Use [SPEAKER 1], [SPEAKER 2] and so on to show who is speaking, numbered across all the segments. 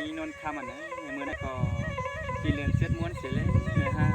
[SPEAKER 1] inon kamana muna ko kilian set mon sele ha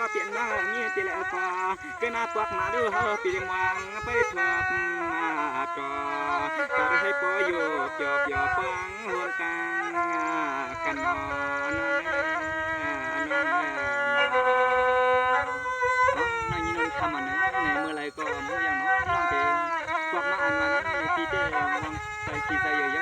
[SPEAKER 1] có biển mà như chỉ là có cái na quạt mà đưa họ bị mangไปทั่วtròก็ได้ให้ปออยู่เปียวเปียวปังห่วงกลางกันนอนน้องยินนคำอันนั้นในเมื่อไรก็เมื่ออย่างน้องน้องเตะกวักมาอันมานะตีเตะมองใส่ขี้ใส่เยอะ